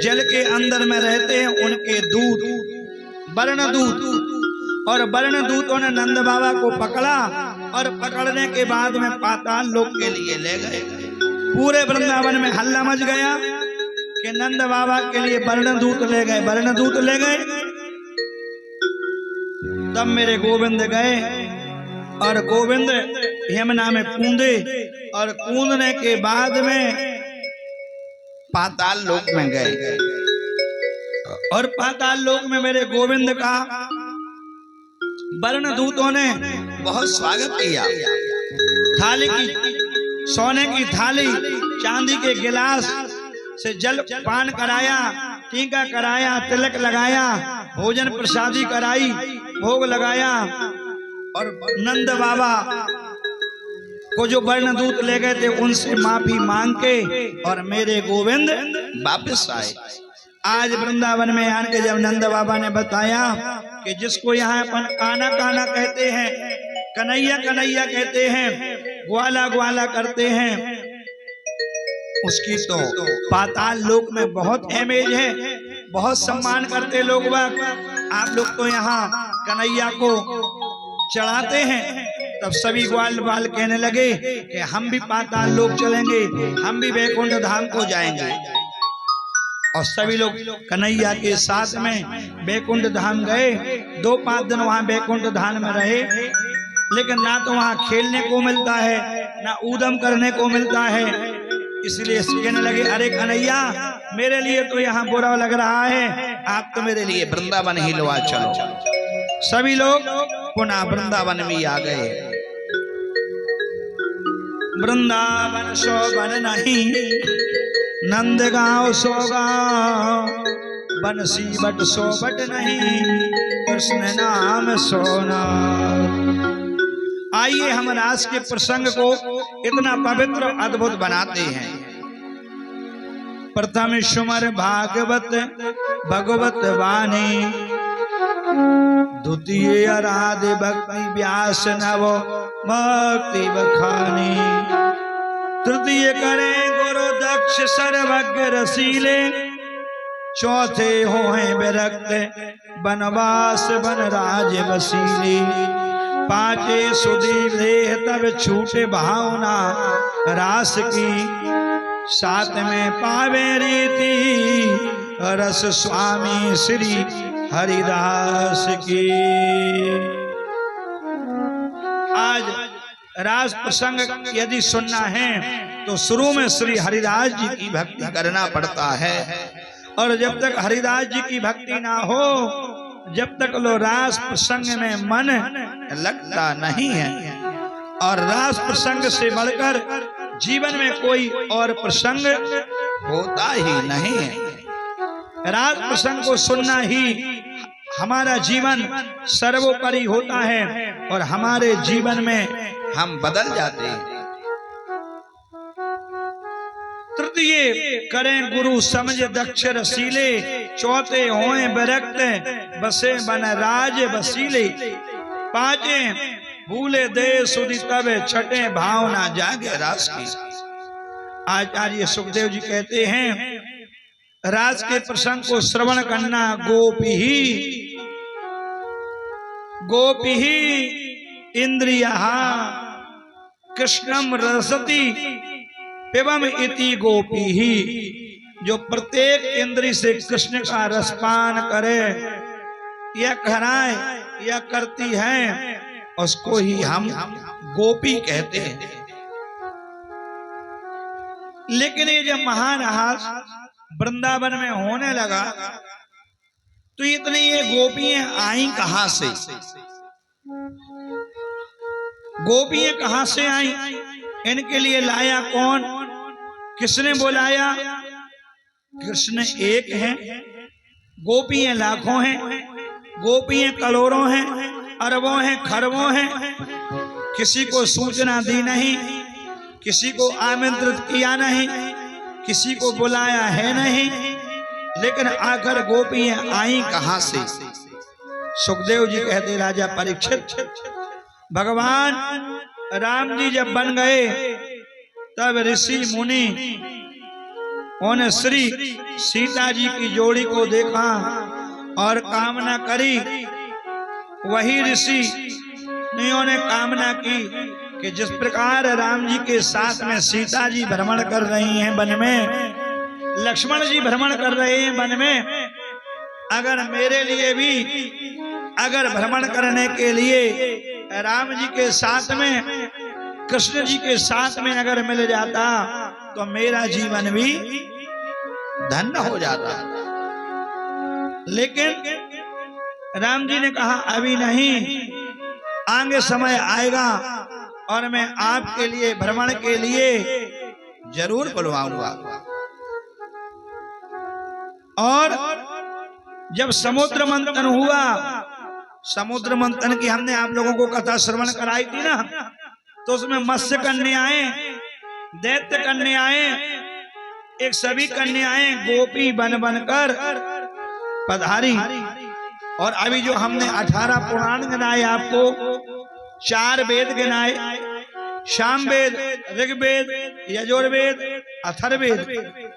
जल के अंदर में रहते हैं उनके दूत, वर्ण दूत, और वर्ण दूतों ने नंद बाबा को पकड़ा और पकड़ने के बाद में पाताल लोक के लिए ले गए। पूरे वृंदावन में हल्ला मच गया कि नंद बाबा के लिए वर्ण दूत ले गए, वर्ण दूत ले गए। तब मेरे गोविंद गए और गोविंद यमुना में कूदे और कूदने के बाद में पाताल लोक में गए और पाताल लोक में मेरे गोविंद का वर्ण दूतों ने बहुत स्वागत किया। थाली की, सोने की थाली, चांदी के गिलास से जल पान कराया, टीका कराया, तिलक लगाया, भोजन प्रसादी कराई, भोग लगाया और नंद बाबा को जो वर्ण दूत ले गए थे उनसे माफी मांग के और मेरे गोविंद वापस आए। आज वृंदावन में आके जब नंद बाबा ने बताया कि जिसको यहाँ अपन काना काना कहते हैं, कन्हैया कन्हैया कहते हैं, ग्वाला ग्वाला करते हैं, उसकी तो पाताल लोक में बहुत अहमियत है, बहुत सम्मान करते लोग। आप लोग तो यहाँ कन्हैया को चढ़ाते हैं। तब सभी ग्वाल बाल कहने लगे कि हम भी पाताल लोक चलेंगे, हम भी वैकुंठ धाम को जाएंगे। और सभी लोग कन्हैया के साथ में वैकुंठ धाम गए। 2-5 दिन वहां वैकुंठ धाम में रहे, लेकिन ना तो वहां खेलने को मिलता है, ना ऊधम करने को मिलता है। इसलिए कहने लगे, अरे कन्हैया मेरे लिए तो यहाँ बुरा लग रहा है, आप तो मेरे लिए वृंदावन ही लवा चलो। सभी लोग पुनः वृंदावन में आ गए। वृंदावन शोभन नहीं, नंद गांव सोगांव, बंसी बट सोबट नहीं, कृष्ण नाम सोना। आइए हम रास के प्रसंग को इतना पवित्र अद्भुत बनाते हैं। प्रथम सुमर भागवत भगवत वाणी, द्वितीय आराध्य भक्ति व्यास नव भक्ति बखानी, तृतीय करें गुरु दक्ष सर्वज्ञ रसीले, चौथे हो हैं विरक्त बनवास बन राज बसीले, पांचे सुधीर देह तब छूटे भावना रास की, साथ में पावे रीति रस स्वामी श्री हरिदास की। आज रास प्रसंग यदि सुनना है तो शुरू में श्री हरिदास जी की भक्ति करना पड़ता है, और जब तक हरिदास जी की भक्ति ना हो, जब तक लो रास प्रसंग में मन लगता नहीं है। और रास प्रसंग से बढ़कर जीवन में कोई और प्रसंग होता ही नहीं है। रास प्रसंग को सुनना ही हमारा जीवन सर्वोपरि होता है और हमारे जीवन में हम बदल जाते हैं। तृतीय करें गुरु समझ दक्ष रसीले, चौथे होए विरक्त बसे बन राज बसीले, पांचे भूले दे सुधि तब छठे भावना जागे रास की। आचार्य सुखदेव जी कहते हैं, राज के प्रसंग को श्रवण करना गोपी ही इंद्रिया कृष्णम रसति एवं इति गोपी ही, जो प्रत्येक इंद्री से कृष्ण का रसपान करे या कराए या करती है, उसको ही हम गोपी कहते हैं। लेकिन ये जब महारास वृंदावन में होने लगा तो इतनी ये गोपियां आई कहां से? गोपियां कहां से आई? इनके लिए लाया कौन? किसने बुलाया? कृष्ण एक है, गोपियां लाखों हैं, गोपियां करोड़ों हैं, अरबों हैं, खरबों हैं। किसी को सूचना दी नहीं, किसी को आमंत्रित किया नहीं, किसी को बुलाया है नहीं, लेकिन आखिर गोपियां आई कहां से? सुखदेव जी कहते, राजा परीक्षित, भगवान राम जी जब बन गए तब ऋषि मुनि उन्होंने श्री सीता जी की जोड़ी को देखा और कामना करी। वही ऋषि ने कामना की कि जिस प्रकार राम जी के साथ में सीता जी भ्रमण कर रही हैं वन में, लक्ष्मण जी भ्रमण कर रहे हैं वन में, अगर मेरे लिए भी अगर भ्रमण करने के लिए राम जी के साथ में, कृष्ण जी के साथ में अगर मिल जाता तो मेरा जीवन भी धन्य हो जाता। लेकिन राम जी ने कहा अभी नहीं, आगे समय आएगा और मैं आपके लिए भ्रमण के लिए जरूर बुलवाऊंगा। और जब समुद्र मंथन हुआ, समुद्र मंथन की हमने आप लोगों को कथा श्रवण कराई थी ना, तो उसमें मत्स्य कन्याएं, दैत्य कन्याएं, एक सभी कन्याएं गोपी बन बनकर पधारी। और अभी जो हमने 18 पुराण गिनाए आपको, 4 वेद गिनाए, सामवेद, ऋग्वेद, यजुर्वेद, अथर्ववेद,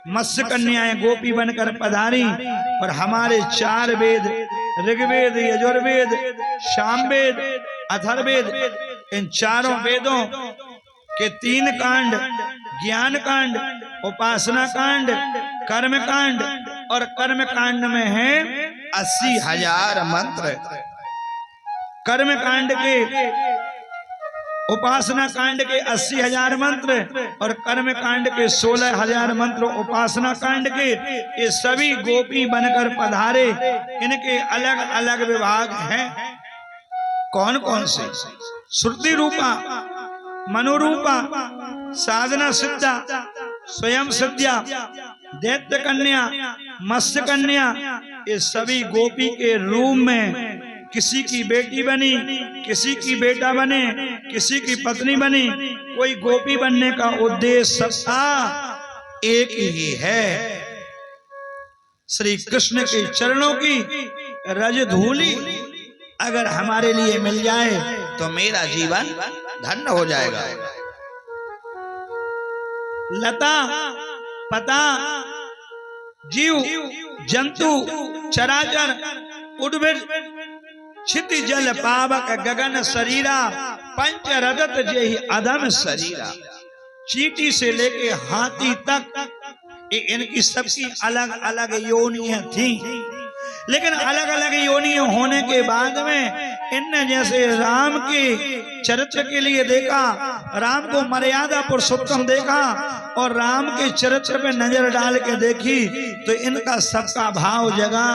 मत्स्य कन्याएं गोपी बनकर पधारी। और हमारे 4 वेद, ऋग्वेद, यजुर्वेद, सामवेद, अथर्ववेद, इन चारों वेदों के 3 कांड, ज्ञान कांड, उपासना कांड, कर्म कांड, और कर्म कांड में है 80,000 मंत्र। कर्म कांड के, उपासना कांड के 80,000 मंत्र और कर्म कांड के 16,000 मंत्र उपासना कांड के, ये सभी गोपी बनकर पधारे। इनके अलग अलग विभाग हैं। कौन कौन से? श्रुति रूपा, मनोरूपा, साधना सिद्धा, स्वयं सिद्धा, दैत्य कन्या, मत्स्य कन्या, ये सभी गोपी के रूप में किसी की बेटी बनी, किसी की बेटा बने, किसी की पत्नी बनी। कोई गोपी बनने का उद्देश्य सबका एक ही है, श्री कृष्ण के चरणों की रज धूली अगर हमारे लिए मिल जाए तो मेरा जीवन धन्य हो जाएगा। लता पता, जीव जंतु, चराचर, उद्भिद, क्षिति जल पावक गगन शरीरा, पंच रजत जेहि अधम शरीरा। चींटी से लेके हाथी तक इनकी सबकी अलग अलग योनियां थी। लेकिन अलग अलग योनि होने के बाद में इनने जैसे राम के चरित्र के लिए देखा, राम को मर्यादा पुरुषोत्तम देखा और राम के चरित्र पे नजर डाल के देखी, तो इनका सबका भाव जगा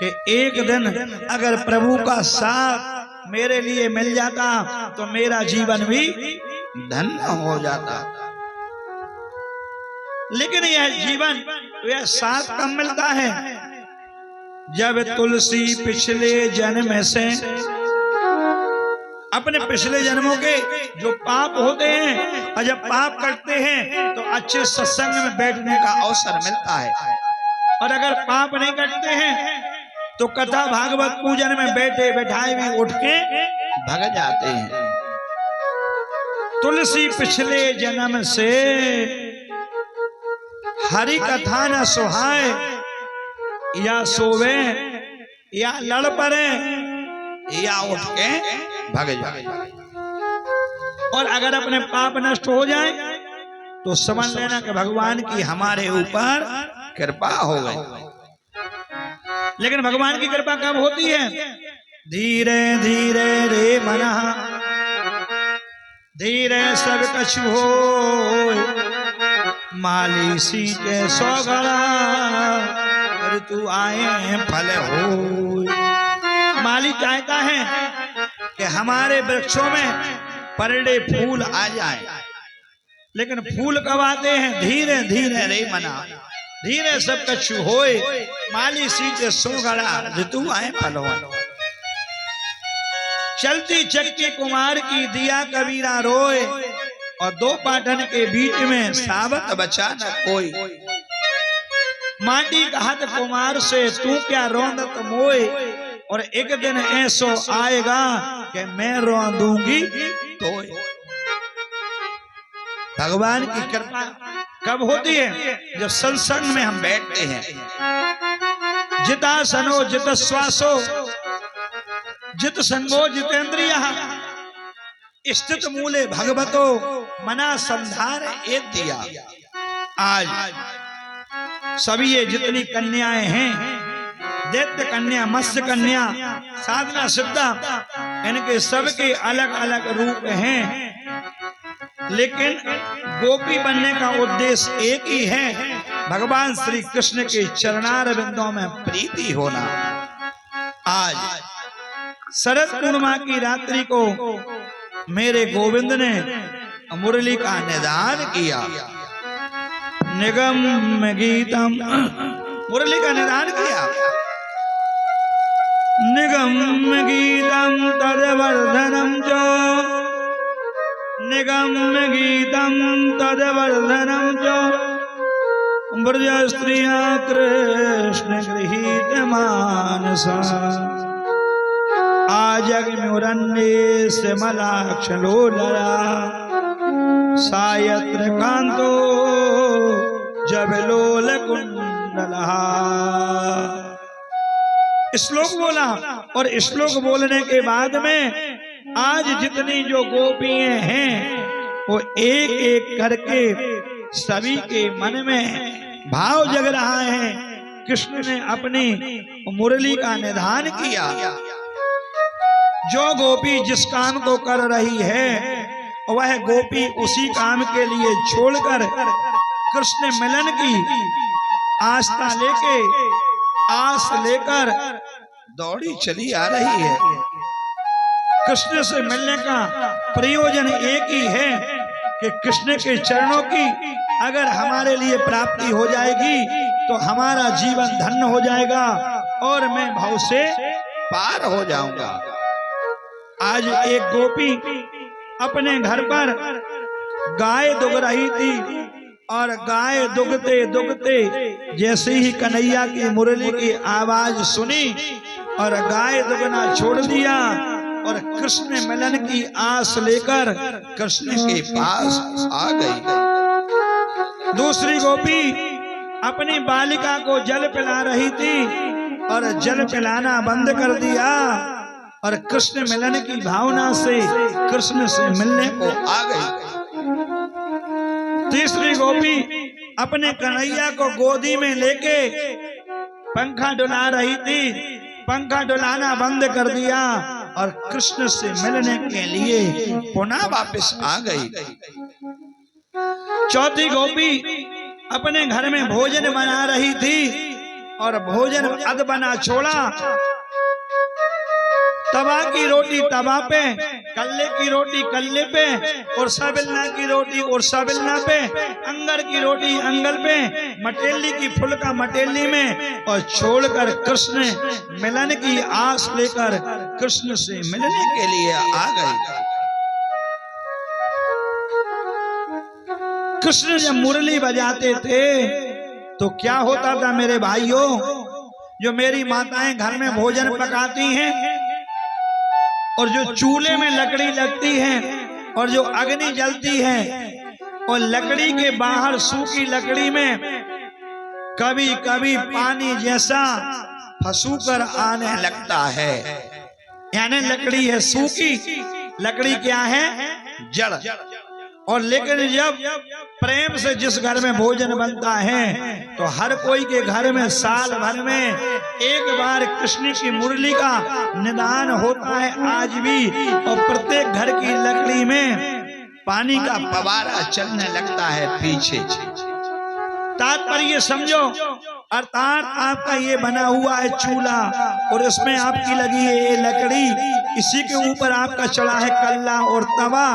कि एक दिन अगर प्रभु का साथ मेरे लिए मिल जाता तो मेरा जीवन भी धन्य हो जाता। लेकिन यह जीवन, यह साथ कब मिलता है? जब तुलसी पिछले जन्म से अपने पिछले जन्मों के जो पाप होते हैं, और जब पाप करते हैं तो अच्छे सत्संग में बैठने का अवसर मिलता है। और अगर पाप नहीं करते हैं तो कथा भागवत पूजन में बैठे बैठाए भी उठ के भग जाते हैं। तुलसी पिछले जन्म से हरि कथा न सुहाए, या सोवे या लड़ पड़े या उठ के भग जाए। और अगर अपने पाप नष्ट हो जाए तो समझ लेना कि भगवान की हमारे ऊपर कृपा हो गई। लेकिन भगवान की कृपा कब होती है? धीरे धीरे रे मना, धीरे सब कछु हो, माली सीते सौगड़ा, ऋतु आए फल हो। माली चाहता है कि हमारे वृक्षों में परडे फूल आ जाए, लेकिन फूल कब आते हैं? धीरे धीरे रे मना, धीरे सब कछु होए, माली सीते सोगड़ा, ऋतु आए फल हो। चलती चक्की कुमार की दिया कबीरा रोए, और 2 पाटन के बीच में सावत बचा न कोई। माटी कहत कुमार से तू क्या रोंदत मोए, और एक दिन ऐसो आएगा कि मैं रो दूंगी तो। भगवान की कृपा कब होती है? जब सत्संग में हम बैठते हैं। जितासनो जित श्वासो जित संगो जितेंद्रिय स्थित मूले भगवतो मना संधार एक दिया। आज सभी ये जितनी कन्याएं हैं, दैत्य कन्या, मत्स्य कन्या, साधना सिद्धा, इनके सबके अलग अलग रूप हैं, लेकिन गोपी बनने का उद्देश्य एक ही है, भगवान श्री कृष्ण के चरणार बिंदों में प्रीति होना। आज शरद पूर्णिमा की रात्रि को मेरे गोविंद ने मुरली का निदान किया, निगम गीतम, मुरली का निदान किया। निगम गीतम तदवर्धनम जो, निगम गीतम तदवर्धनम जो, ब्रज स्त्रिया कृष्ण गृहीत मानसा, आजगमुरन्ये से मलाक्षलोलरा, सायत्र कांतो जब लोल कुंडलहा। श्लोक बोला, और श्लोक बोलने के बाद में आज जितनी जो गोपियां हैं वो एक एक करके सभी के मन में भाव जग रहा है। कृष्ण ने अपनी मुरली का निधान किया। जो गोपी जिस काम को कर रही है वह गोपी उसी काम के लिए छोड़कर कृष्ण मिलन की आस्था लेके, आस लेकर दौड़ी चली आ रही है। कृष्ण से मिलने का प्रयोजन एक ही है कि कृष्ण के चरणों की अगर हमारे लिए प्राप्ति हो जाएगी तो हमारा जीवन धन्य हो जाएगा और मैं भव से पार हो जाऊंगा। आज एक गोपी अपने घर पर गाय दुग रही थी और गाय दुगते दुगते जैसे ही कन्हैया की मुरली की आवाज सुनी और गाय दुगना छोड़ दिया और कृष्ण मिलन की आस लेकर कृष्ण के पास आ गई। दूसरी गोपी अपनी बालिका को जल पिला रही थी और जल पिलाना बंद कर दिया और कृष्ण मिलन की भावना से कृष्ण से मिलने को आ गई। तीसरी गोपी अपने कन्हैया को गोदी में लेके पंखा डुला रही थी, पंखा डुलाना बंद कर दिया और कृष्ण से मिलने के लिए पुनः वापस आ गई। चौथी गोपी अपने घर में भोजन बना रही थी और भोजन अध बना छोड़ा। तवा की रोटी तवा पे, कल्ले की रोटी कल्ले पे, उर्सा बेलना की रोटी उर्सा बेलना पे, अंगर की रोटी अंगल पे, मटेली की फुलका मटेली में, और छोड़कर कृष्ण मिलन की आस लेकर कृष्ण से मिलने के लिए आ गई। कृष्ण जब मुरली बजाते थे तो क्या होता था मेरे भाइयों? जो मेरी माताएं घर में भोजन पकाती हैं और जो चूल्हे में लकड़ी लगती है और जो अग्नि जलती है और लकड़ी के बाहर सूखी लकड़ी में कभी कभी पानी जैसा फंसूकर आने लगता है। यानी लकड़ी है सूखी, लकड़ी क्या है? जड़। और लेकिन जब प्रेम से जिस घर में भोजन बनता है तो हर कोई के घर में साल भर में एक बार कृष्ण की मुरली का निदान होता है आज भी, और प्रत्येक घर की लकड़ी में पानी का फव्वारा चलने लगता है पीछे। तात्पर्य समझो, अर्थात आपका ये बना हुआ है चूल्हा और इसमें आपकी लगी है ये लकड़ी, इसी के ऊपर आपका चढ़ा है कल्ला और तवा,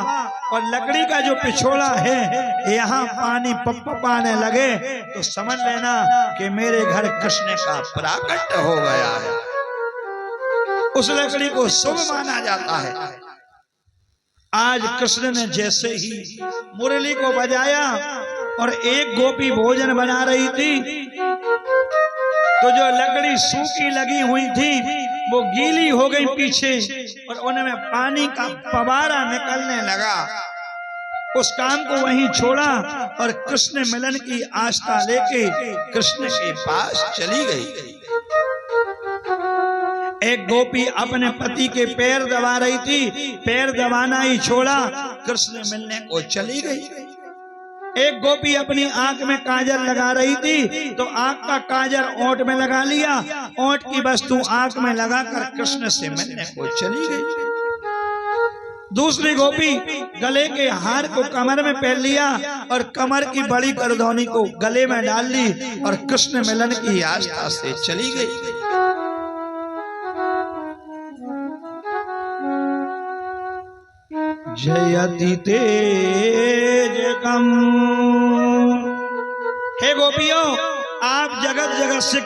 और लकड़ी का जो पिछोड़ा है यहाँ पानी पपाने लगे तो समझ लेना कि मेरे घर कृष्ण का प्राकट्य हो गया है। उस लकड़ी को शुभ माना जाता है। आज कृष्ण ने जैसे ही मुरली को बजाया और एक गोपी भोजन बना रही थी तो जो लकड़ी सूखी लगी हुई थी वो गीली हो गई पीछे और उनमें पानी का फव्वारा निकलने लगा। उस काम को वहीं छोड़ा और कृष्ण मिलन की आस्था लेके कृष्ण के पास चली गई। एक गोपी अपने पति के पैर दबा रही थी, पैर दबाना ही छोड़ा, कृष्ण मिलने को चली गई। एक गोपी अपनी आंख में काजल लगा रही थी तो आंख का काजल ओंठ में लगा लिया, ओंठ की वस्तु आंख में लगाकर कृष्ण से मिलने को चली गई। दूसरी गोपी गले के हार को कमर में पहन लिया और कमर की बड़ी करधौनी को गले में डाल ली और कृष्ण मिलन की आस्था से चली गई। जयति तेजकम। हे गोपियों, आप जगत जगत से